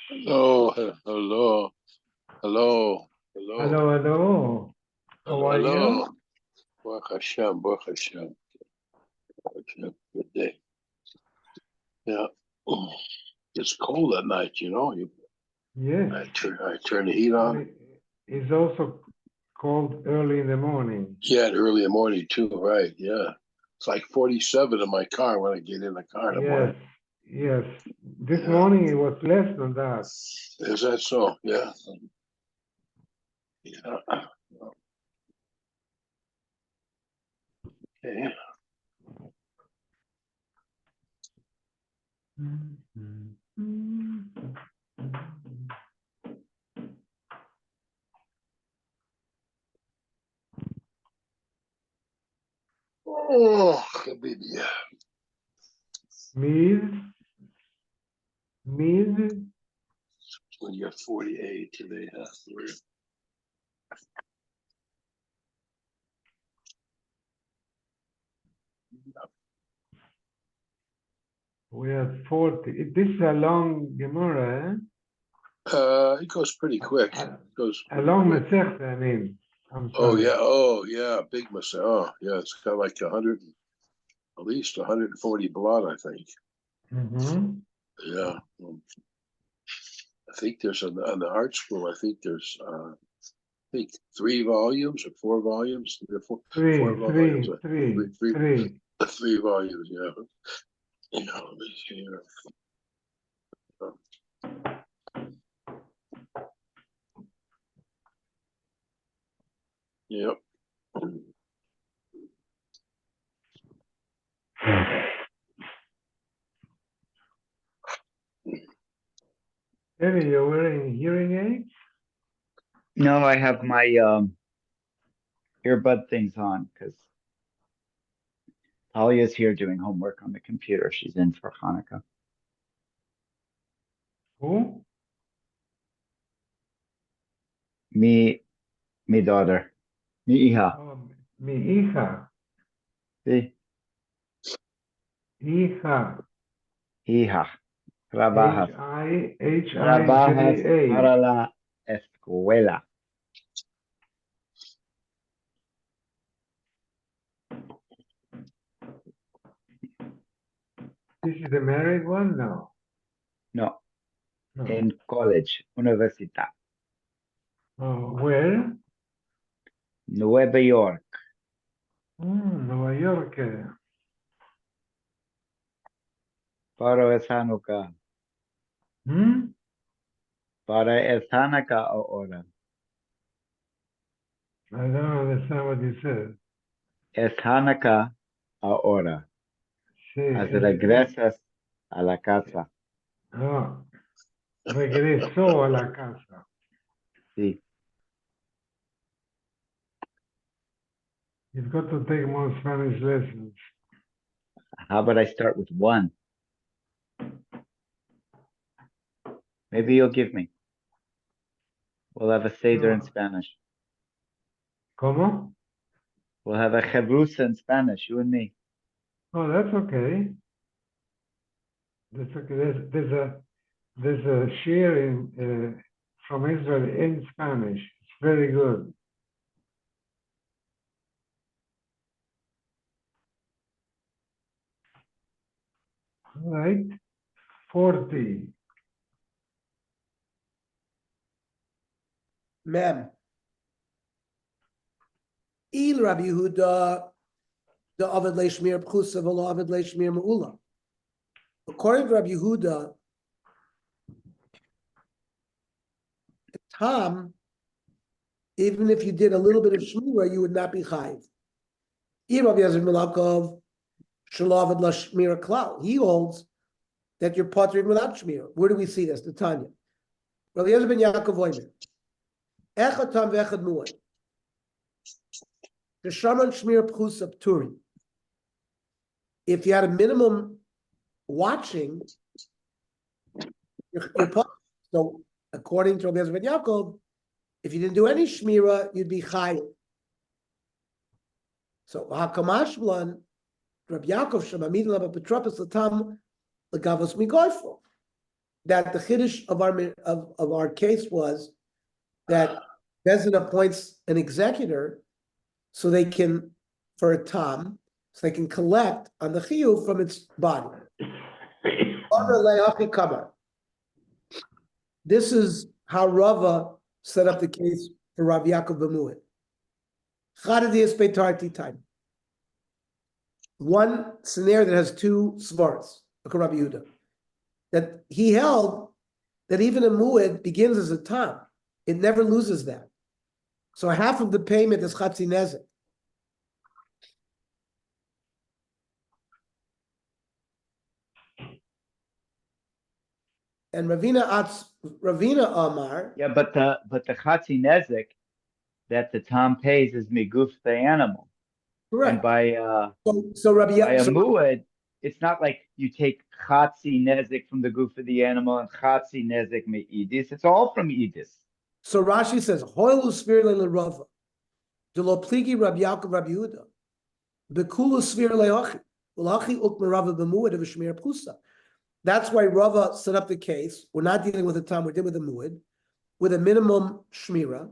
Hello, hello, hello, hello, Hello, hello. How hello, are hello. you? Baruch Hashem, Baruch Hashem. Baruch Hashem. Good day. Yeah, it's cold at night. Yes. I turn the heat But on. it's also cold early in the morning. Yeah, early in the morning too. Right? Yeah, it's like 47 in my car when I get in the car in the Yes, morning. yes. This Yeah, morning it was less than that. is that so? Yeah, yeah. Okay. Oh, baby. Mid, mid. When you got 48 today, huh? We had 40. This is a long Gemara, It goes pretty quick. eh? It goes A pretty long quick. Masechta, I mean. I'm Oh sorry. yeah, oh yeah, big mistake. Oh yeah, it's got like 100, at least 140 blood, I think. Mm-hmm. Yeah, I think there's on the art school. I think there's I think 3 volumes or 4 volumes. Four Three, volumes. three, three, Three, three. 3 volumes. Yeah. Let me see here. Yep. Eddie, you're wearing hearing aids? No, I have my earbud things on because Talia's here doing homework on the computer. She's in for Hanukkah. Who? Me daughter. Mi hija. Oh, mi hija. Sí, Hija. hija. Trabajas. Trabajas H-I-H-I-J-A. para la escuela. This is the married one? No. No, No. in college, universidad. Oh, where? Nueva York. Nueva York. Para es Hanukkah. Hmm? Para es Hanukkah ahora. I don't understand what you said. Es Hanukkah ahora. Sí, As regresas a la casa. oh, regresó a la casa. Sí. You've got to take more Spanish lessons. How about I start with one? Maybe you'll give me. We'll have a Seder in No. Spanish. ¿Cómo? We'll have a Chavrusa in Spanish, you and me. Oh, that's okay. That's okay. There's a share in from Israel in Spanish. It's very good. All right. 40. Mem. Il Rabbi Yehuda, the Ovid Leishmir Pchusa, v'lo Ovid Leishmir Me'ula. According to Rabbi Yehuda, Tom, even if you did a little bit of Shmira, you would not be chayiv. He holds that you're pottering without Shmira. Where do we see this? The Tanya. Rabbi Yehuda ben Yaakov Oimer. Echad tam v'echad mu'ad. The Shaman Shmira Pchusa Pturi. If you had a minimum watching, you're pottering. So according to Rabbi Yehuda ben Yaakov, if you didn't do any Shmira, you'd be chayiv. So Hakamash Blan, Rabbi Yaakov Shemamid Laba Petropis Latam Lagavos Migoifo. that the chiddush of our case was that Bezin appoints an executor so they can, for a tam, so they can collect on the chiyuv from its body. This is how Rava set up the case for Rav Yaakov Bemuad. Time. One scenario that has two svars, like Rabbi Yehuda, that he held that even a muad begins as a tam. It never loses that. So half of the payment is chatzi nezek. And Ravina Amar. Yeah, but the chatzi nezek that the Tom pays is miguf the animal. Correct. And by Rabbi by a muad, it's not like you take chatzi nezek from the goof of the animal and chatzi nezek me'idis. It's all from idis. So Rashi says, "Hoilu spir le'Rava, delo pligi Rabbi Yaakov Rabbi Yehuda, bekulu spir le'achi, ulachi uk merava b'muad of shmir prusa." That's why Rava set up the case. We're not dealing with a tam, we're dealing with a muad, with a minimum shmira.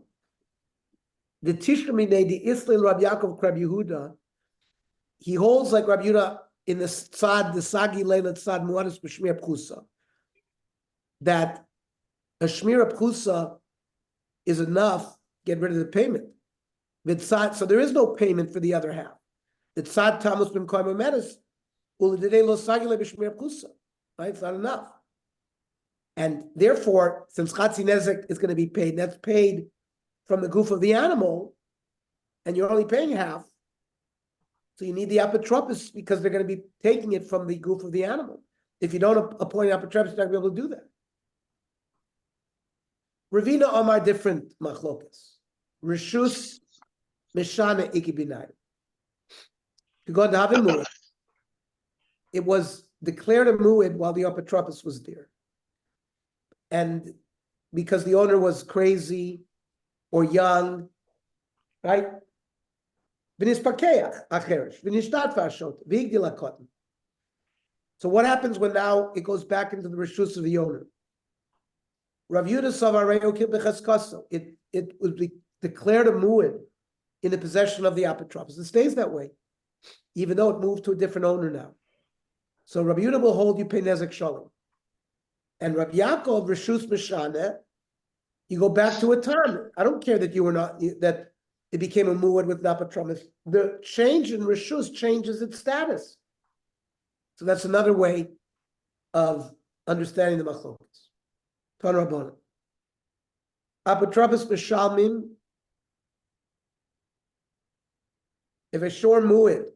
The Tishrami the Islil Rabbi Yaakov Rabbi Yehuda, he holds like Rabbi Yehuda in the tzad, the sagi leila tzad muadis b'shmir prusa, that a shmira prusa is enough, get rid of the payment. So there is no payment for the other half. The tzad tamus b'mkoyim ha'meres, u'ledidei lo sagi le b'shmir prusa. Right? It's not enough. And therefore, since chatzi nezek is going to be paid, that's paid from the goof of the animal, and you're only paying half. So you need the apotropos because they're going to be taking it from the goof of the animal. If you don't appoint an apotropos, you're not going to be able to do that. Ravina Omar different machlokas. Rishus Mishana Ikibinai. To go to having muad. It was declared a muad while the apotropos was there. And because the owner was crazy or young, right? So what happens when now it goes back into the rishus of the owner? Rav Yehuda Savareo Kil B'Chaskaso. It was declared a muad in the possession of the apotropos. It stays that way, even though it moved to a different owner now. So Rav Yehuda will hold you pay nezek shalom. And Rav Yaakov Rishus Mishane, you go back to a time. I don't care that you were not that it became a muad with apotropos. The change in Rishus changes its status. So that's another way of understanding the machlokas. Tan Rabbanan. Apotropos Mishalmim. If a shor muad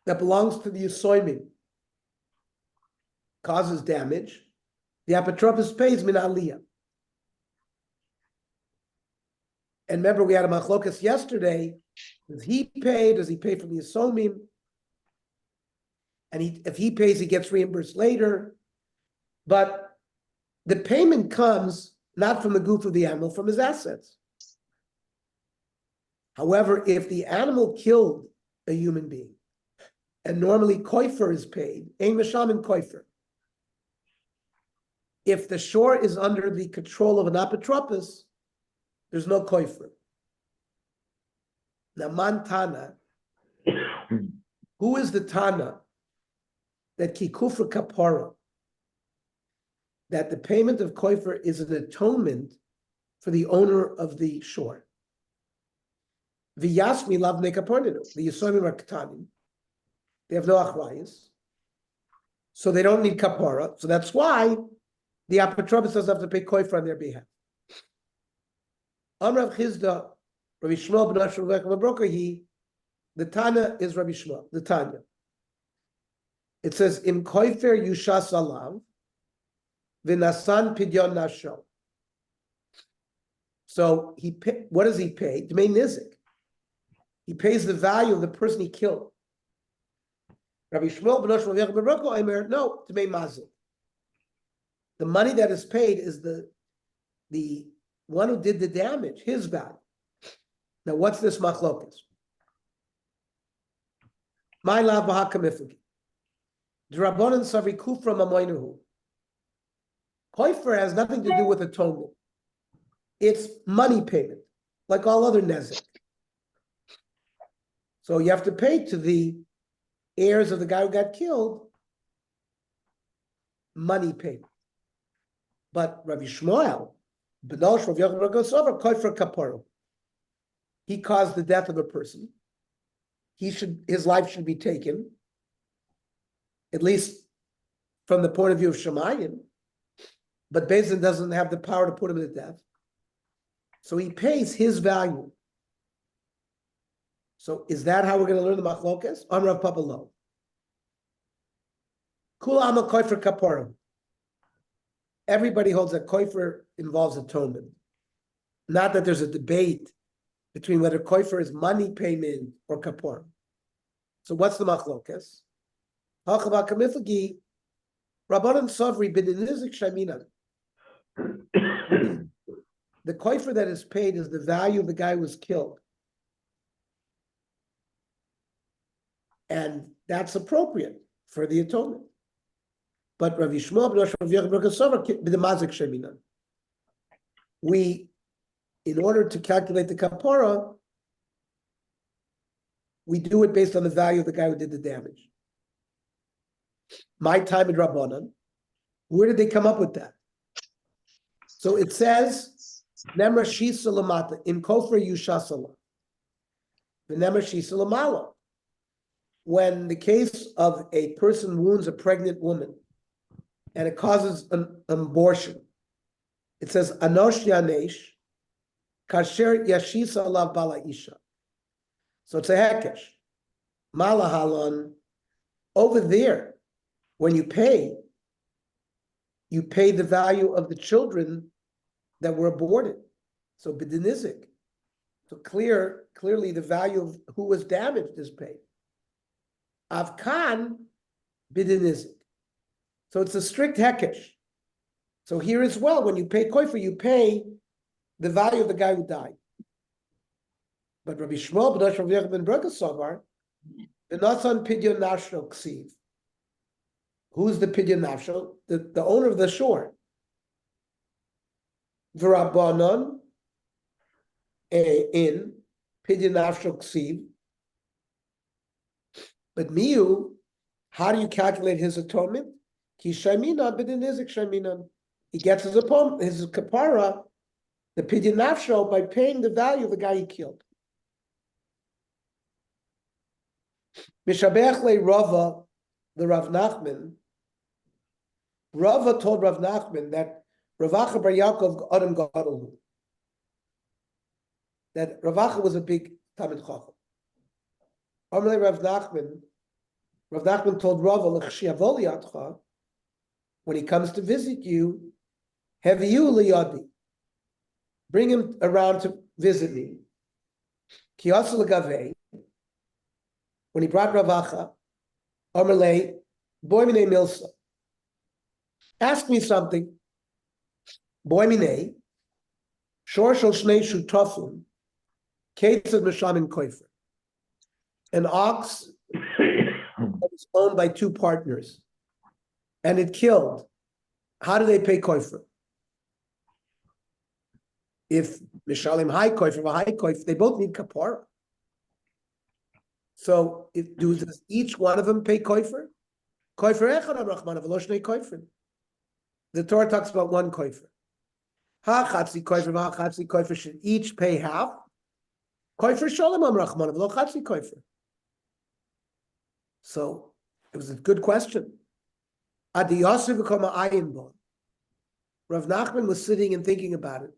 that belongs to the Yosoimim causes damage, the apotropos pays min aliyah. And remember, we had a machlokas yesterday. Does he pay? Does he pay from the Yisomim? And if he pays, he gets reimbursed later. But the payment comes not from the goof of the animal, from his assets. However, if the animal killed a human being, and normally koifer is paid, ein mishamin koifer. If the shore is under the control of an apotropos, there's no koifer. Now, Tana, who is the Tana that kikufra kapara, that the payment of koifer is an atonement for the owner of the shore? V'yasmi lav nekaporninu. The Yisomim are ketanim. They have no achrayus, so they don't need kapara. So that's why the apotropos doesn't have to pay koifer on their behalf. Amrav Chizda, Rabbi Shmuel ben Ashur Brokahi, the Tana is Rabbi Shmuel, the Tanya. It says, "Im koifer yushas alav, v'nasan pidyon nasho." So what does he pay? Dmei nizik. He pays the value of the person he killed. Rabbi Shmuel ben Ashur Brokahi, no, dmei mazik. The money that is paid is the one who did the damage, his value. Now, what's this machlokas? My lav b'hakamifagi. D'Rabbanan savi kufra mamoinuhu. Koifer has nothing to do with atonement. It's money payment, like all other nezik. So you have to pay to the heirs of the guy who got killed money payment. But Rabbi Shmuel, Benosh Rav Yochanan bar Kosover, Koifer Kaporo. He caused the death of a person. His life should be taken, at least from the point of view of Shemayim. But Beis doesn't have the power to put him to death. So he pays his value. So is that how we're going to learn the machlokas? Amar Rav Papa Lo. Kula ama koifer kapara. Everybody holds that koifer involves atonement. Not that there's a debate between whether koifer is money payment or kapara. So what's the machlokas? Hachava kamifagi Rabbanan Savri b'dinizik shaminan. The koifer that is paid is the value of the guy who was killed. And that's appropriate for the atonement. But Rav Yishmael ben Rav Yochanan bar Kosover b'demazik sheminan. We, in order to calculate the kapara, we do it based on the value of the guy who did the damage. My time in Rabbanan, where did they come up with that? So it says, Nemra shisa lamata, in kofer yushasala. Nemra shisa lamala. When the case of a person wounds a pregnant woman and it causes an abortion, it says, Anosh yanesh, kasher yashisa alav bala isha. So it's a hekesh. Malahalon, over there, when you pay the value of the children that were aborted. So b'dinizik. So clearly the value of who was damaged is paid. Avkan b'dinizik. So it's a strict hekesh. So here as well, when you pay koifer, you pay the value of the guy who died. But Rabbi Shmuel b'nosh Rav Yochanan ben Kosover, b'notzon pidyon nashno ksiv. Who's the pidyon nafsho? The owner of the shore. V'rabbanon in pidyon nafsho ksiv. But miu, how do you calculate his atonement? Ki shayminan b'dinizik shayminan. He gets his kapara, the pidyon nafsho, by paying the value of the guy he killed. Mishabech le Rava, the Rav Nachman. Rava told Rav Nachman that Ravacha bar Yaakov Adam Gadol, that Ravacha was a big Talmid Chacham. Amalei Rav Nachman told Rava, L'chshiavol yadcha, when he comes to visit you, heviyu liyadi, bring him around to visit me. Ki yasa l'gavei, when he brought Ravacha, Amalei, boy minei milsa, ask me something. Boy minei, shor shel shnei shutafim, ketzad mishamin koifer. An ox that was owned by two partners, and it killed. How do they pay koifer? If mishalim high koifer, they both need kapara. So does each one of them pay koifer? Koifer echad amrachman v'lo shnei koifer. The Torah talks about one koifer. Ha-chatzi koifer should each pay half. Koifer shalom amrachman v'lo chatzi koifer. So it was a good question. Adi Yosef v'koma ayin bo. Rav Nachman was sitting and thinking about it.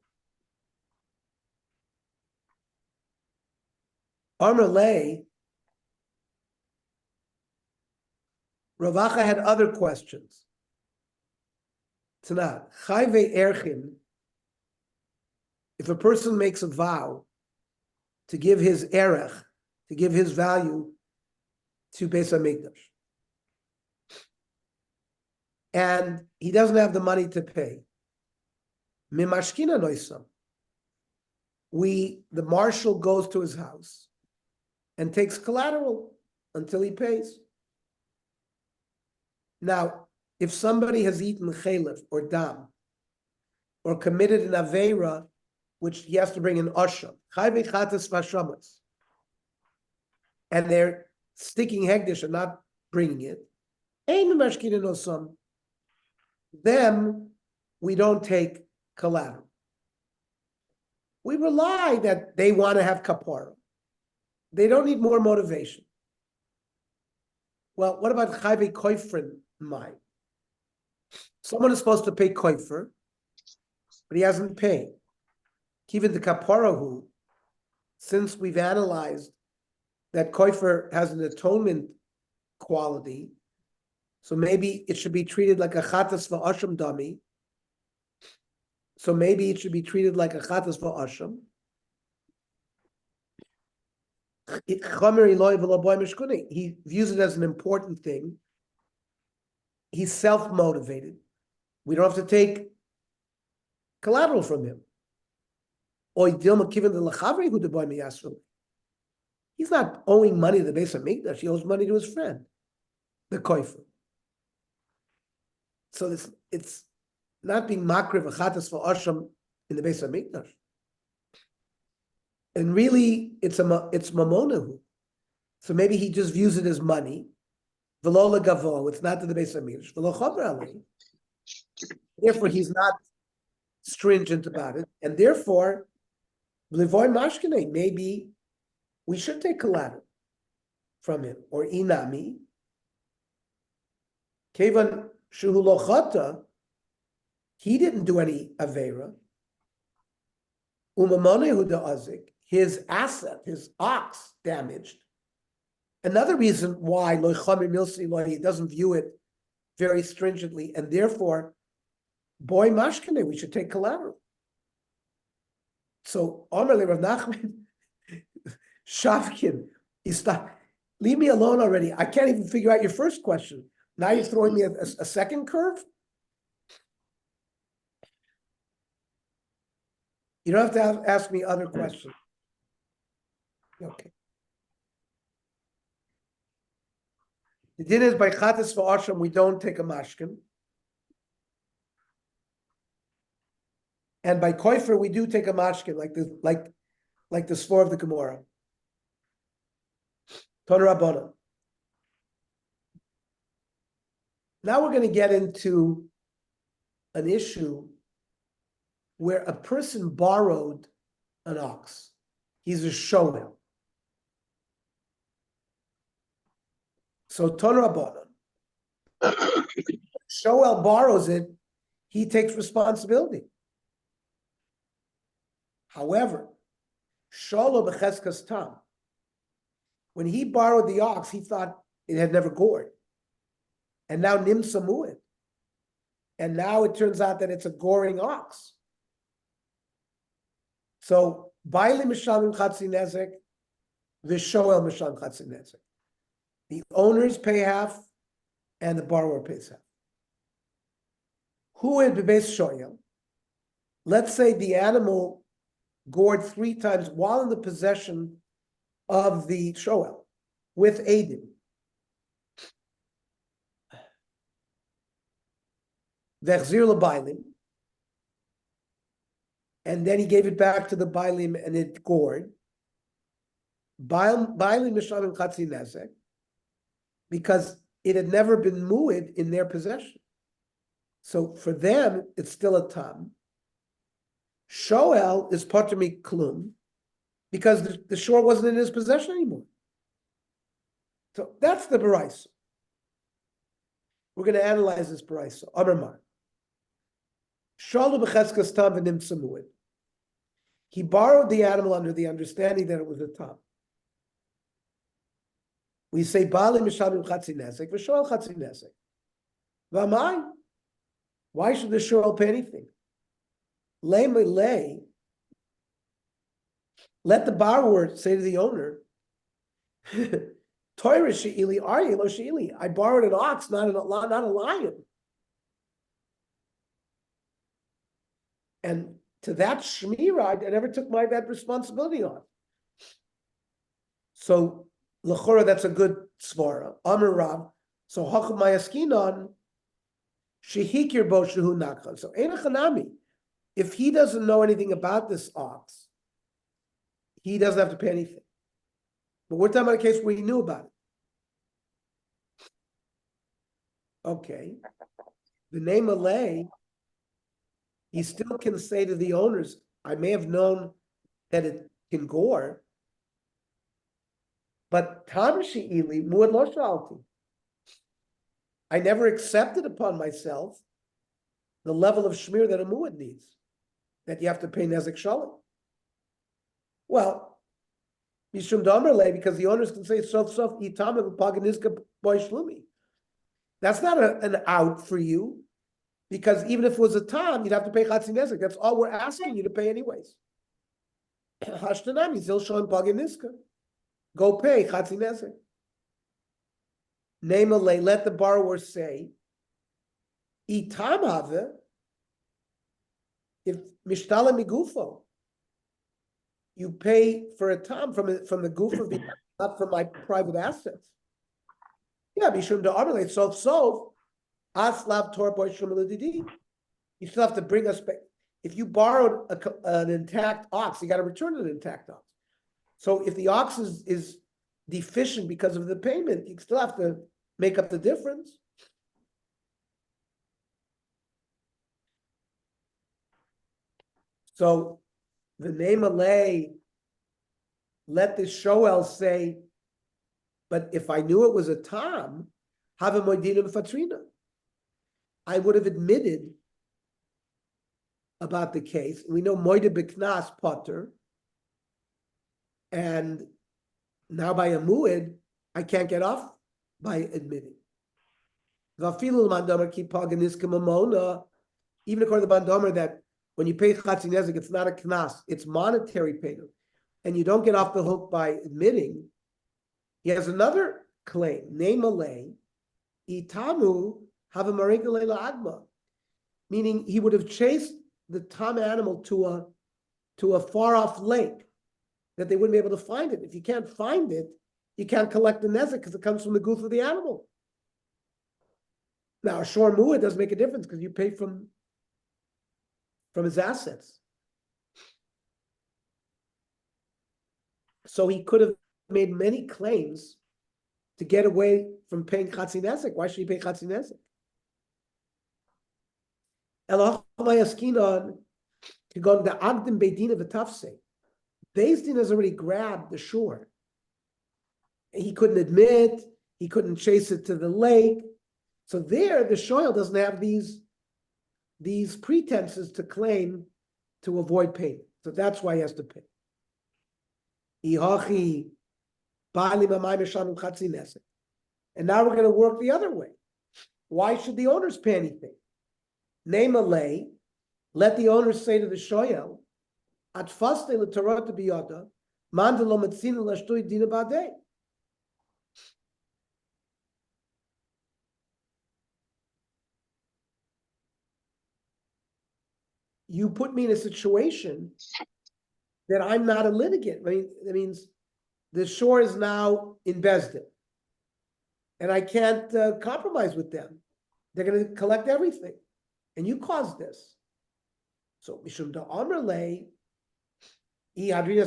Amar lei, Ravacha had other questions. Tanat, chayve erchin, if a person makes a vow to give his erech, to give his value to Beis HaMikdash, and he doesn't have the money to pay, mimashkina noisam, the marshal goes to his house and takes collateral until he pays. Now, if somebody has eaten chelef or dam, or committed an Aveira, which he has to bring an Asham. Chayve Chatas Vashamas. And they're sticking Hegdish and not bringing it. Ein Mashkinin Osam. Them, we don't take collateral. We rely that they want to have kapara. They don't need more motivation. Well, what about chayve koifrin mai? Someone is supposed to pay koifer, but he hasn't paid. Given the kaparahu, since we've analyzed that koifer has an atonement quality, so maybe it should be treated like a chatas va'asham dummy. So maybe it should be treated like a chatas va'asham. He views it as an important thing. He's self-motivated. We don't have to take collateral from him. He's not owing money to the base of Mikdash. He owes money to his friend, the koifer. So it's not being makriv achatas for asham in the base of Mikdash. And really, it's mamonahu. So maybe he just views it as money. V'lo legavo, it's not to the base of Mikdash. V'lo chaver alei. Therefore, he's not stringent about it, and therefore, Blivoy Mashkene, maybe we should take collateral from him, or inami. Kevan shuhu lo chata, he didn't do any avera. Umamonehu da'azik, his asset, his ox, damaged. Another reason why lo chamer milsi lo, he doesn't view it very stringently, and therefore, boy mashkene, we should take collateral. So Amar le Rav Nachman, Shavkin, leave me alone already. I can't even figure out your first question. Now you're throwing me a second curve? You don't have to ask me other questions. Okay. The din is by Chatas v'Asham, we don't take a mashkin. And by Koifer, we do take a mashkin, like the swore of the Gemara. Ton Rabbana. Now we're going to get into an issue where a person borrowed an ox. He's a shoel. So Ton Rabbana. Shoel borrows it, he takes responsibility. However, Sholo b'cheskas tam, when he borrowed the ox, he thought it had never gored. And now nimsa mu'id. And now it turns out that it's a goring ox. So, Baili mishalim chatzi nezek, v'shoel mishalim chatzi nezek. The owners pay half, and the borrower pays half. Who is b'beis shoel? Let's say the animal gored 3 times while in the possession of the shoel with Adim. Vechzir lebailim, and then he gave it back to the bailim and it gored. Bailim mishalim chatzi nezek, because it had never been mu'id in their possession. So for them, it's still a tam. Shoel is patami klum, because the shore wasn't in his possession anymore. So that's the baraisa. We're going to analyze this baraisa. Amar Shalu b'cheskas tam v'nim tzamuid. He borrowed the animal under the understanding that it was a tam. We say bali mishabim chatzi nesek v'shoel chatzi nesek. V'amai. Why should the shoel pay anything? Let the borrower say to the owner, Torah she'ili arye lo she'ili. I borrowed an ox, not a lion. And to that shmira, I never took that responsibility on. So l'chora, that's a good svara. Amar Rav. So hacham mayaskinon shehikir bo shehu nakhan. So ein chanami. If he doesn't know anything about this ox, he doesn't have to pay anything. But we're talking about a case where he knew about it. Okay. The name Malay, he still can say to the owners, I may have known that it can gore, but Tam She'ili Muad Lo Shalti. I never accepted upon myself the level of shmir that a muad needs, that you have to pay nezek shalom. Well, Mishum Damerle, because the owners can say sof itam paganizka boy shlumi. That's not an out for you, because even if it was a tam, you'd have to pay chatzi nezek. That's all we're asking you to pay anyways. Hashtanami zil shon paganizka. Go pay chatzi nezek. Name a lay, let the borrower say, itam have, if mishtala migufo, you pay for a tam from the goof of the, not from my private assets. Yeah, mishum da armelate sof aslav tor boy shumalididi. You still have to bring us back. If you borrowed an intact ox, you got to return an intact ox. So if the ox is deficient because of the payment, you still have to make up the difference. So the name Alay, let the Shoel say, but if I knew it was a Tom, have a Moedinim Fatrina. I would have admitted about the case. We know Moide Beknas Potter, and now by a Muid, I can't get off by admitting. Even according to the Bandomer, that when you pay Chatzi Nezek, it's not a Knas, it's monetary payment, and you don't get off the hook by admitting. He has another claim, name Alay, Itamu have a Maringalela Agma, meaning he would have chased the Tom animal to a far off lake that they wouldn't be able to find it. If you can't find it, you can't collect the nezek because it comes from the goof of the animal. Now, a shor muad doesn't make a difference because you pay from his assets. So he could have made many claims to get away from paying chatzi nezek. Why should he pay chatzi nezek? Elochmayaskinon to go to the Agdim Beidin of the Tafse. Beis Din has already grabbed the shore. He couldn't admit, he couldn't chase it to the lake. So there, the shoyl doesn't have these pretenses to claim to avoid payment. So that's why he has to pay. And now we're going to work the other way. Why should the owners pay anything? Name a lay, let the owners say to the shoyel, at faste le Torah to biyada, mandalo metzina lashtoi dina badei. You put me in a situation that I'm not a litigant. I mean, that means the shore is now in Beis Din, and I can't compromise with them. They're going to collect everything, and you caused this. So, mishum da amr lei, what do you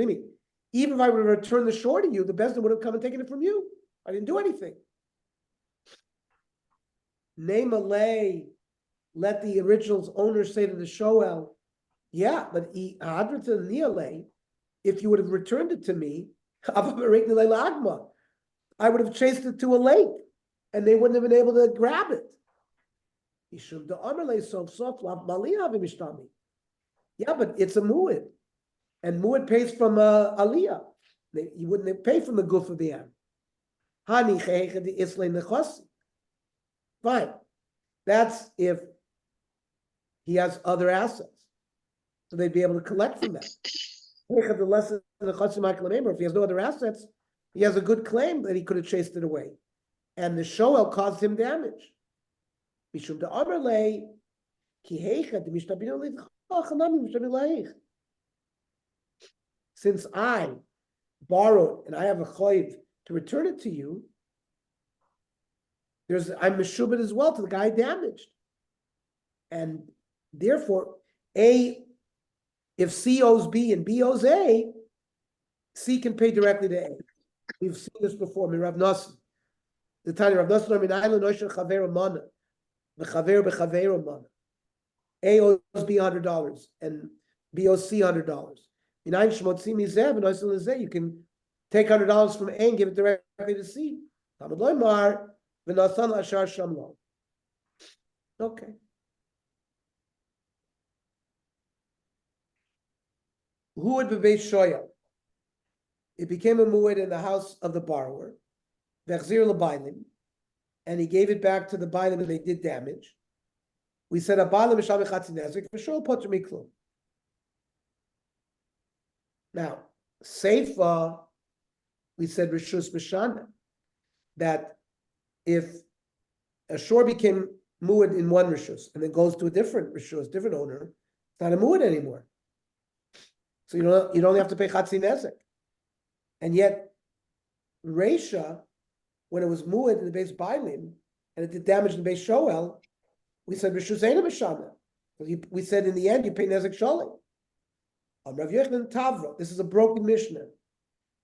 mean? Even if I would have returned the shore to you, the Beis Din would have come and taken it from you. I didn't do anything. Name a lay. Let the original's owner say to the shoel, yeah, but if you would have returned it to me, I would have chased it to a lake, and they wouldn't have been able to grab it. Yeah, but it's a muad, and muad pays from aliyah. You wouldn't pay from the goof of the animal. Fine. That's if he has other assets, so they'd be able to collect from that. If he has no other assets, he has a good claim that he could have chased it away, and the shoel caused him damage. Since I borrowed and I have a chayv to return it to you, I'm meshubed as well to the guy damaged. And Therefore, if C owes B and B owes A, C can pay directly to A. We've seen this before. Rav Nosson. The Tanya Rav Nosson Minayla Noisha Chaver Mana. The Chaver Bechaver Mana. A owes B $100 and B owes C $100. You can take $100 from A and give it directly to C. Okay. Who would be based shoya? It became a muad in the house of the borrower, and he gave it back to the bailim and they did damage. We said a bailim mishami chatzi nezik for sure potter miklum. Now, seifa, we said rishus mishana, that if a shore became muad in one rishus and then goes to a different rishus, different owner, it's not a muad anymore. So you don't have to pay chatzi nezik. And yet, Reisha, when it was muad in the base bailim and it did damage in the base shoel, we said rishus eina mishana. We said in the end you pay nezik sholim. Rav Yochanan Tavra, this is a broken Mishnah.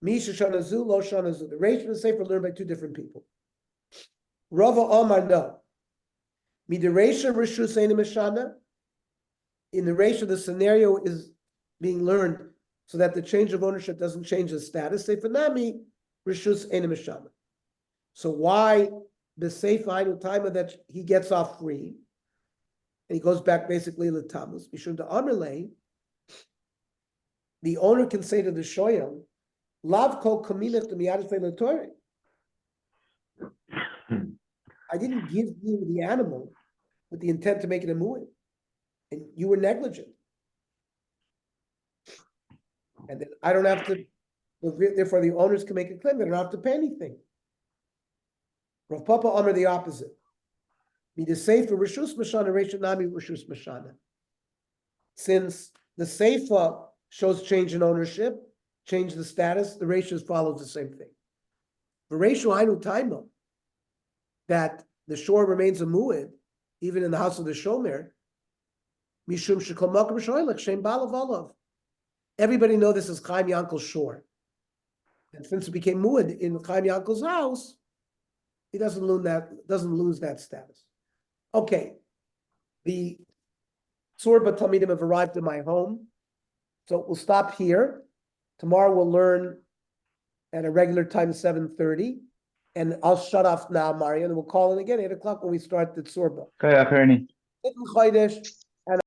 Misha shanazu lo shanazu. The Reisha and the Sefer learned by two different people. Rava Omar no. Midereisha rishus eina mishana. In the Reisha, the scenario is being learned so that the change of ownership doesn't change the status. Sefer nami rishus eina mishana. So why the Sefer time that he gets off free and he goes back basically to Tammuz? Mishum to Amerle, the owner can say to the shoyam, "Lav kol kaminach to miyadis le'Torah." I didn't give you the animal with the intent to make it a mu'in, and you were negligent. And then I don't have to. Therefore, the owners can make a claim. They don't have to pay anything. Rav Papa Amar the opposite. Me the sefer rishus mashana reisha nami rishus mashana. Since the sefer shows change in ownership, change the status, the ratios follows the same thing. The ratio I know time that the shore remains a mu'id, even in the house of the shomer. Mishum shekol makam shoylech shem balav olav. Everybody know this is Chaim Yankel's shore, and since it became mu'id in Chaim Yankel's house, he doesn't lose that status. Okay, the Tzurba Talmidim have arrived in my home. So we'll stop here. Tomorrow we'll learn at a regular time, 7:30. And I'll shut off now, Mario, and we'll call in again 8 o'clock when we start the Tzurba. Okay, Achorni.